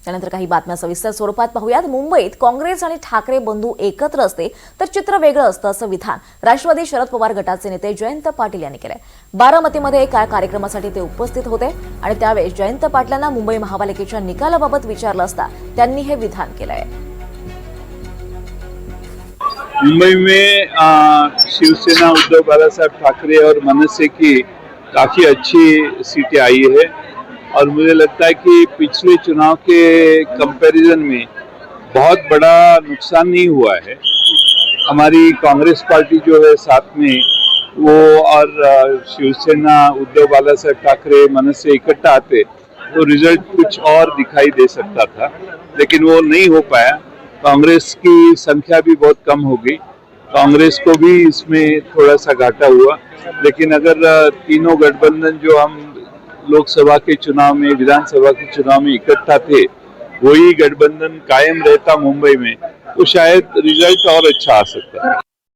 त्यानंतर काही बातम्या सविस्तर स्वरूपात पाहूयात। मुंबईत काँग्रेस आणि ठाकरे बंधू एकत्र असते तर चित्र वेगळं असतं असं विधान राष्ट्रवादी शरद पवार गटाचे नेते जयंत पाटील यांनी केलंय। बारामतीमध्ये एका कार्यक्रमासाठी ते उपस्थित होते आणि त्यावेळी जयंत पाटलांना मुंबई महापालिकेच्या निकालाबाबत विचारलं असता त्यांनी हे विधान केलंय। मुंबई में शिवसेना उद्धव बाला साहब ठाकरे और मनसे की काफ़ी अच्छी सीटें आई है और मुझे लगता है कि पिछले चुनाव के कंपैरिजन में बहुत बड़ा नुकसान नहीं हुआ है। हमारी कांग्रेस पार्टी जो है साथ में वो और शिवसेना उद्धव बाला साहब ठाकरे मनसे इकट्ठा आते तो रिजल्ट कुछ और दिखाई दे सकता था, लेकिन वो नहीं हो पाया। कांग्रेस की संख्या भी बहुत कम हो गई, कांग्रेस को भी इसमें थोड़ा सा घाटा हुआ। लेकिन अगर तीनों गठबंधन जो हम लोकसभा के चुनाव में, विधानसभा के चुनाव में इकट्ठा थे, वही गठबंधन कायम रहता मुंबई में, तो शायद रिजल्ट और अच्छा आ सकता है।